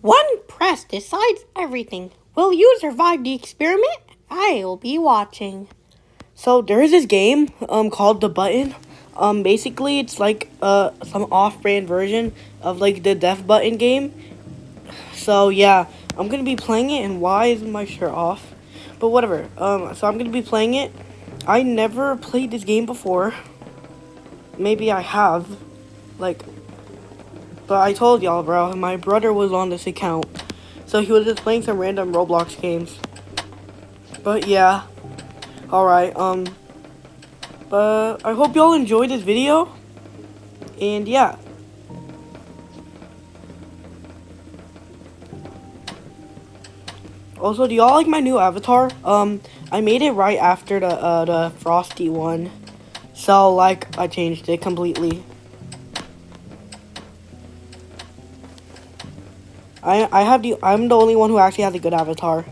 One press decides everything. Will you survive the experiment? I'll be watching. So there is this game called The Button. Basically it's like some off-brand version of like the Death Button game. So yeah, I'm gonna be playing it, and why is my shirt off? But whatever. So I'm gonna be playing it. I never played this game before. Maybe I have, but I told y'all, bro, my brother was on this account, so he was just playing some random Roblox games. But yeah, alright, but I hope y'all enjoyed this video, and yeah. Also, do y'all like my new avatar? I made it right after the Frosty one, so like I changed it completely. I'm the only one who actually has a good avatar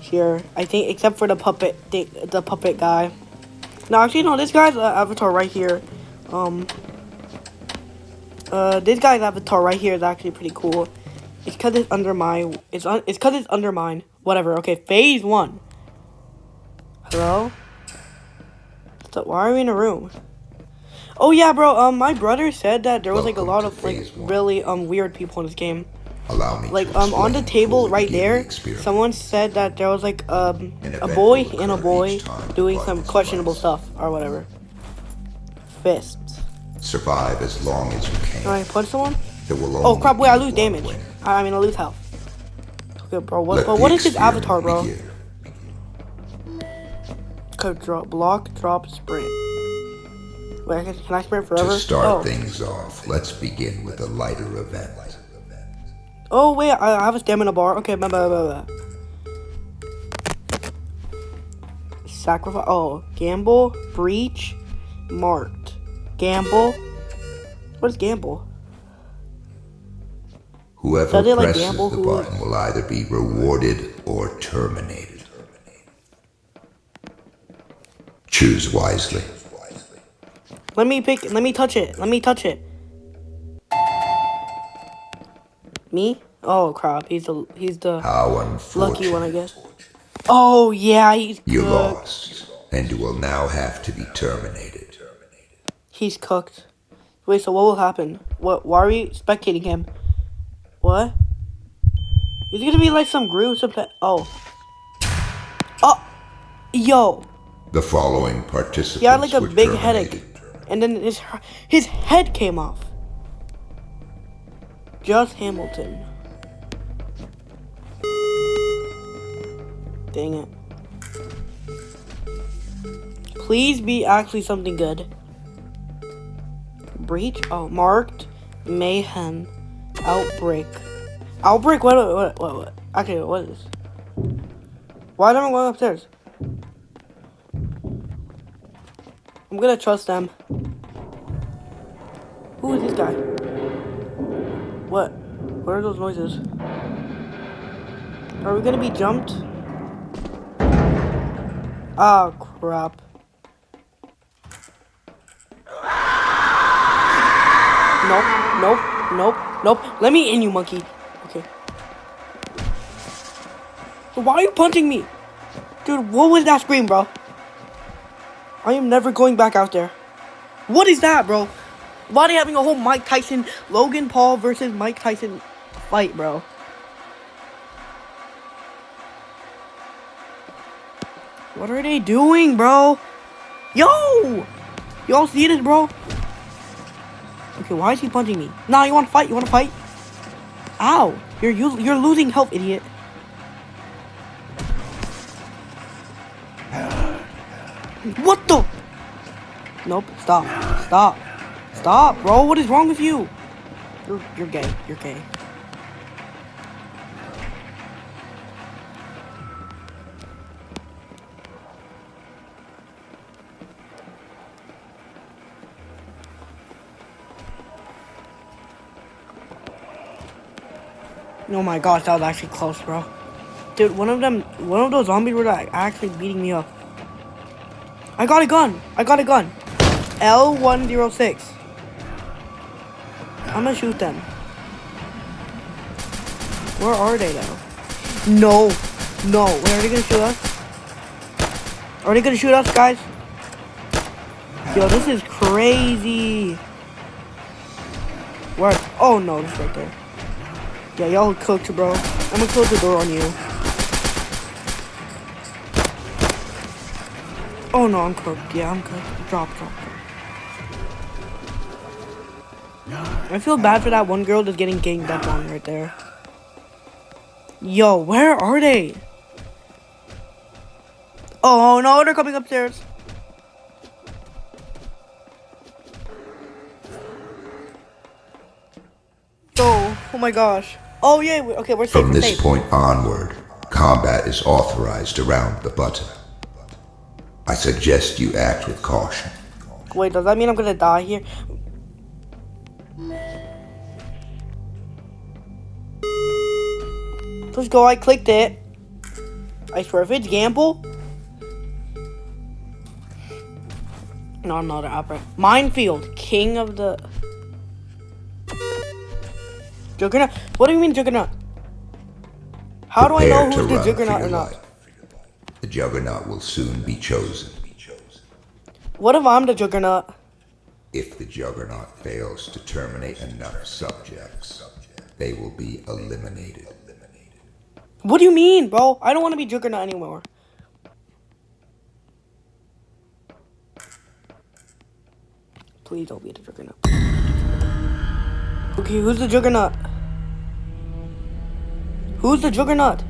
here, I think, except for the puppet guy. No, actually no, this guy's avatar right here. This guy's avatar right here is actually pretty cool. It's cause it's under my it's cause it's under mine. Whatever. Okay, phase 1. Hello? So why are we in a room? Oh yeah, bro. My brother said that there was like a lot of like really weird people in this game. Allow me like on the table right there, someone said that there was like a boy and a boy doing some questionable stuff or whatever. Fists. Survive as long as you can. Can I punch someone? Oh crap! Wait, I lose damage. I mean, I lose health. Okay, bro. What is his avatar, bro? Could drop, block, drop, sprint. Wait, can I sprint forever? To start things off, let's begin with a lighter event. Oh wait, I have a stamina bar. Okay, blah. Sacrifice. Oh, gamble, breach, marked. Gamble. What is gamble? Whoever presses the button will either be rewarded or terminated. Choose wisely. Let me touch it. Let me touch it. Me? Oh crap! He's the lucky one, I guess. Oh yeah, he's cooked. You lost, and you will now have to be terminated. He's cooked. Wait, so what will happen? What? Why are we spectating him? What? He's gonna be like some gruesome. Oh, yo. The following participants. He had like a big headache, and then his head came off. Just Hamilton. Dang it. Please be actually something good. Breach? Oh, marked. Mayhem. Outbreak. Outbreak? What? Okay, what is this? Why don't I go upstairs? I'm gonna trust them. Who is this guy? What? What are those noises? Are we gonna be jumped? Oh, crap. Nope. Let me in, you monkey. Okay. Why are you punching me? Dude, what was that scream, bro? I am never going back out there. What is that, bro? Why are they having a whole Mike Tyson, Logan Paul versus Mike Tyson fight, bro? What are they doing, bro? Yo! Y'all see this, bro? Okay, why is he punching me? Nah, you wanna fight? You wanna fight? Ow! You're losing health, idiot. What the? Nope. Stop, bro. What is wrong with you? You're gay. You're gay. Oh my gosh, that was actually close, bro. Dude, one of those zombies were like actually beating me up. I got a gun. L106. I'm gonna shoot them. Where are they though? No. No. Wait, are they gonna shoot us? Are they gonna shoot us, guys? Yo, this is crazy. Where? Oh no, it's right there. Yeah, y'all cooked, bro. I'm gonna close the door on you. Oh no, I'm cooked. Yeah, I'm cooked. Drop. I feel bad for that one girl that's getting ganged up on right there. Yo, where are they? Oh no, they're coming upstairs. Oh my gosh. Oh yeah, okay, we're safe. From this point onward, combat is authorized around the button. I suggest you act with caution. Wait, does that mean I'm gonna die here? Let's go, I clicked it. I swear, if it's Gamble. No, another opera. Minefield, king of the... Juggernaut? What do you mean Juggernaut? How do I know who's the Juggernaut or not? The Juggernaut will soon be chosen. What if I'm the Juggernaut? If the Juggernaut fails to terminate enough subjects, they will be eliminated. What do you mean, bro? I don't want to be Juggernaut anymore. Please don't be the Juggernaut. Okay, who's the Juggernaut? Who's the Juggernaut?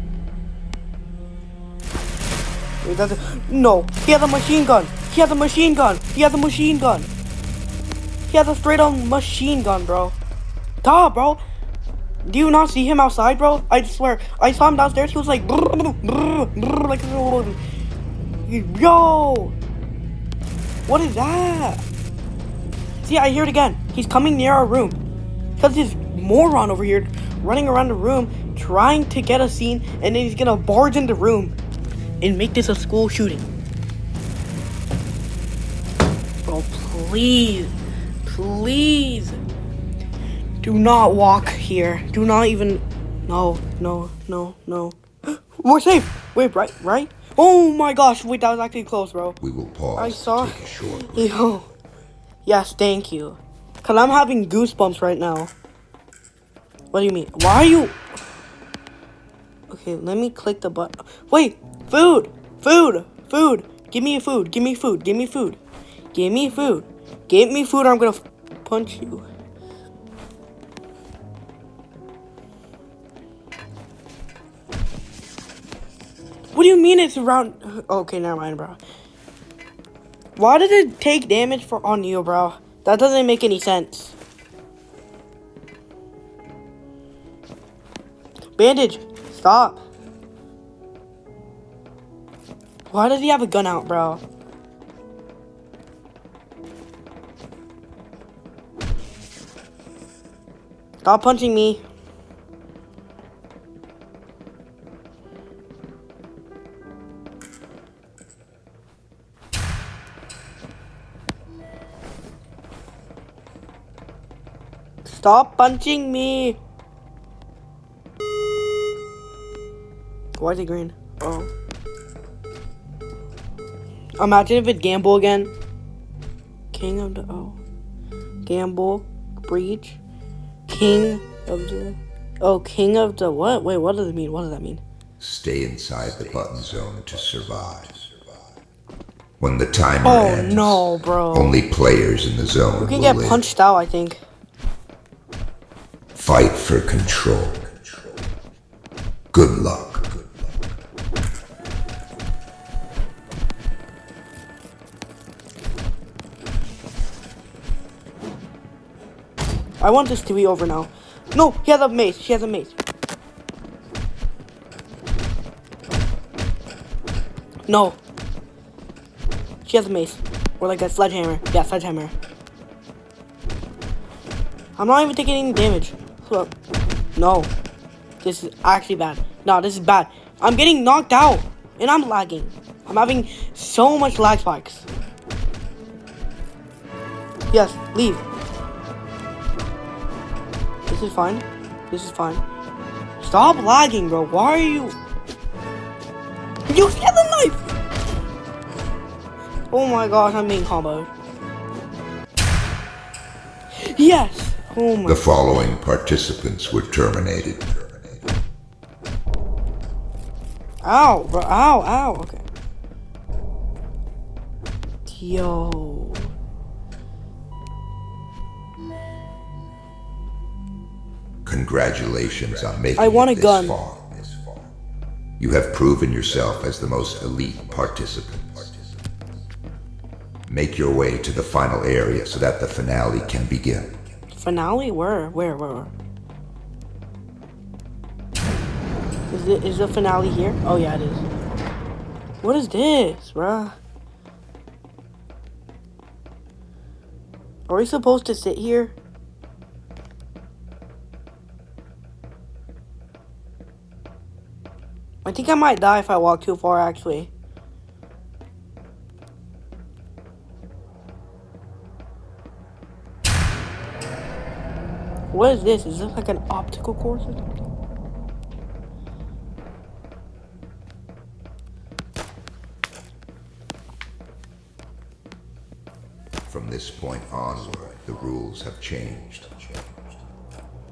Wait, that's no, he has a machine gun. He has a machine gun. He has a machine gun. He has a straight on machine gun, bro. Duh, bro. Do you not see him outside, bro? I swear, I saw him downstairs. He was like, like, yo, what is that? See, I hear it again. He's coming near our room. Because this moron over here running around the room trying to get a scene, and then he's gonna barge in the room and make this a school shooting. Bro, please, please, do not walk here. Do not even, no. We're safe. Wait, right? Oh my gosh, wait, that was actually close, bro. We will pause. I saw, take a short break. yo, yes, thank you. Cause I'm having goosebumps right now. What do you mean? Why are you? Okay, let me click the button. Wait, food. Give me food. Give me food. Or I'm gonna punch you. What do you mean it's around? Okay, never mind, bro. Why does it take damage on you, bro? That doesn't make any sense. Bandage, stop. Why does he have a gun out, bro? Stop punching me. Stop punching me. Why is it green? Oh. Imagine if it's Gamble again. King of the... Oh. Gamble. Breach. King of the... Oh, king of the what? Wait, what does it mean? What does that mean? Stay inside the button zone to survive. When the timer ends, no, bro. only players in the zone You can will get live. punched out, I think. Fight for control. Good luck. I want this to be over now. No, he has a mace. She has a mace. No. She has a mace. Or like a sledgehammer. Yeah, sledgehammer. I'm not even taking any damage. Look. No. This is actually bad. No, this is bad. I'm getting knocked out. And I'm lagging. I'm having so much lag spikes. Yes, leave. This is fine. Stop lagging, bro. Why are you... You get the knife! Oh my gosh, I'm being comboed. Yes! Oh my... The following participants were terminated. Ow, bro. Ow, ow. Okay. Yo. Congratulations on making I want a it this gun. far. You have proven yourself as the most elite participant. Make your way to the final area so that the finale can begin. Finale? Where? Is the finale here? Oh yeah, it is. What is this, bruh? Are we supposed to sit here? I think I might die if I walk too far, actually. What is this? Is this like an optical course or something? From this point onward, the rules have changed.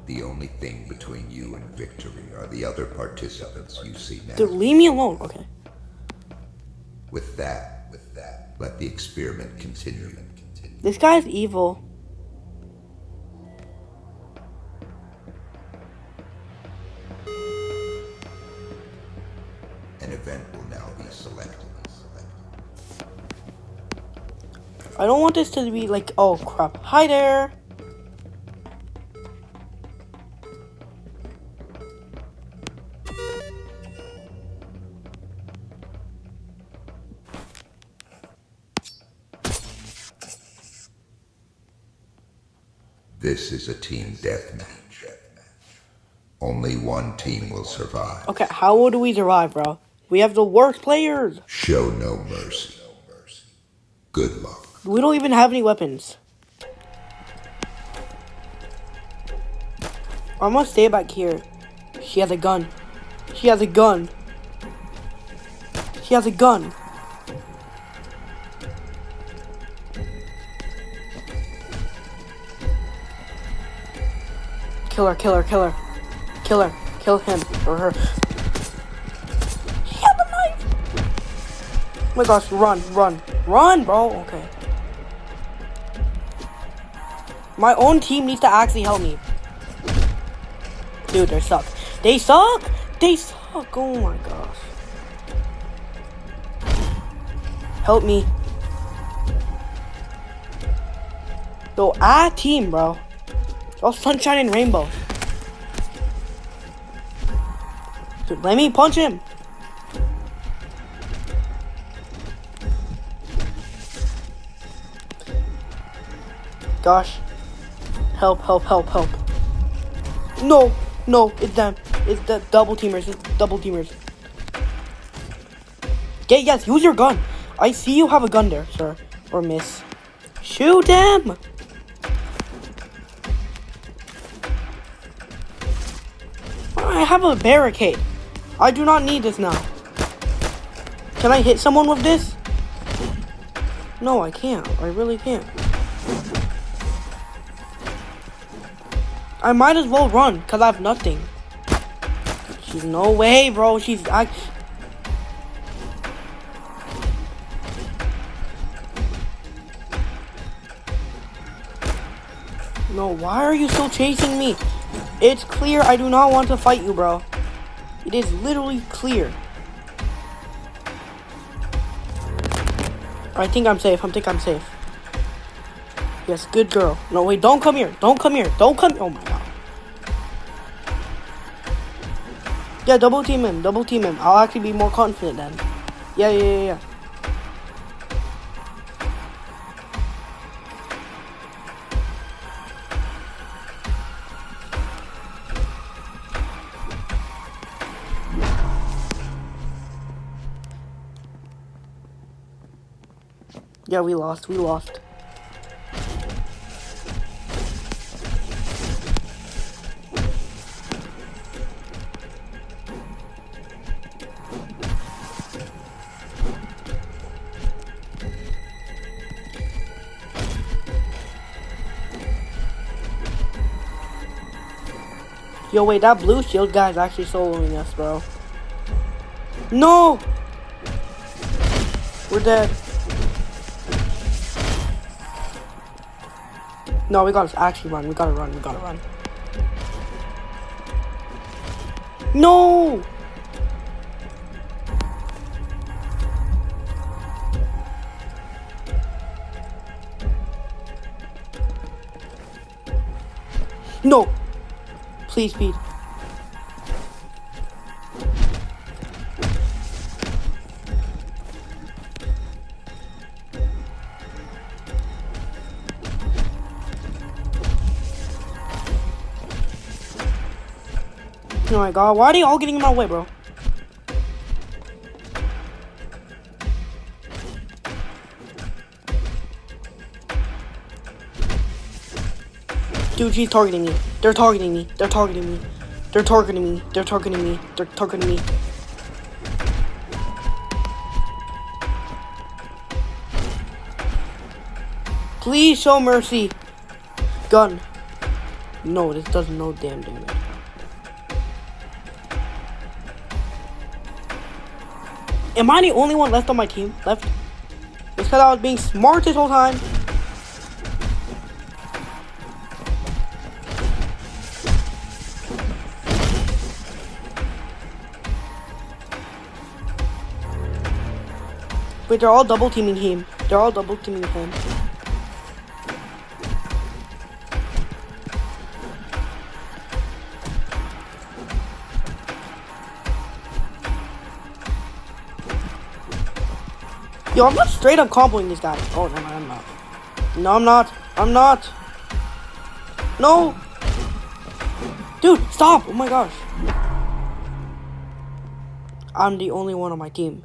The only thing between you and victory are the other participants you see now. Dude, leave me alone. Okay. With that, let the experiment continue. This guy's evil. An event will now be selected. I don't want this to be like, oh crap. Hi there. This is a team deathmatch. Only one team will survive. Okay, how would we survive, bro? We have the worst players. Show no mercy. Good luck. We don't even have any weapons. I'm gonna stay back here. She has a gun. She has a gun. She has a gun. Kill her, kill her, kill her. Kill her. Kill him or her. She had the knife. Oh my gosh, run, run. Run, bro. Okay. My own team needs to actually help me. Dude, they suck. They suck! They suck! Oh my gosh. Help me. Yo, our team, bro. It's all sunshine and rainbow. Dude, let me punch him. Gosh. Help, help, help, help. No, no, it's them. It's the double teamers. It's double teamers. Okay, yes, use your gun. I see you have a gun there, sir. Or miss. Shoot him! I have a barricade. I do not need this now. Can I hit someone with this? No, I can't. I really can't. I might as well run, because I have nothing. She's no way, bro. She's... No, why are you still chasing me? It's clear I do not want to fight you, bro. It is literally clear. I think I'm safe. I think I'm safe. Yes, good girl. No, wait, don't come here. Don't come here. Don't come... Oh, my God. Yeah, double team him. Double team him. I'll actually be more confident then. Yeah. Yeah, we lost. We lost. Yo, wait, that blue shield guy is actually soloing us, bro. No! We're dead. No, we gotta actually run. We gotta run. We gotta run. No! No! Please, speed. Oh my god, why are they all getting in my way, bro? Dude, she's targeting me. They're targeting me. They're targeting me. They're targeting me. They're targeting me. They're targeting me. Please show mercy. Gun. No, this does no damn damage. Am I the only one left on my team? Left? It's because I was being smart this whole time. Wait, they're all double teaming him. They're all double teaming him. Yo, I'm not straight up comboing this guy. Oh, no, I'm not. No, I'm not. I'm not. No. Dude, stop. Oh my gosh. I'm the only one on my team.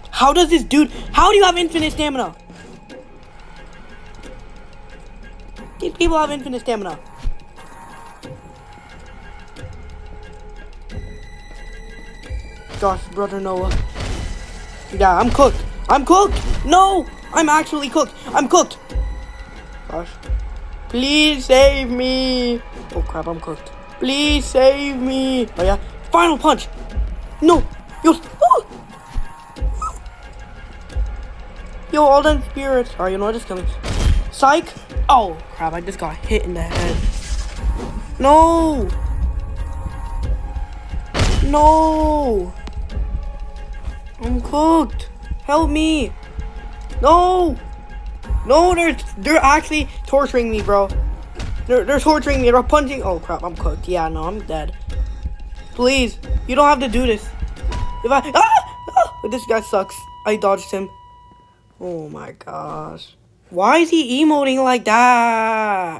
How does this dude... How do you have infinite stamina? These people have infinite stamina. Gosh, brother Noah. Yeah, I'm cooked. I'm cooked. No, I'm actually cooked. I'm cooked. Gosh. Please save me. Oh crap, I'm cooked. Please save me. Oh yeah. Final punch. No. Yo. Oh. Yo, all done spirits. Alright, you know what is coming. Psych. Oh crap, I just got hit in the head. No. No. I'm cooked. Help me. No. No, they're actually torturing me, bro. They're torturing me. They're punching. Oh crap, I'm cooked. Yeah, no, I'm dead. Please, you don't have to do this. If I this guy sucks. I dodged him. Oh my gosh. Why is he emoting like that?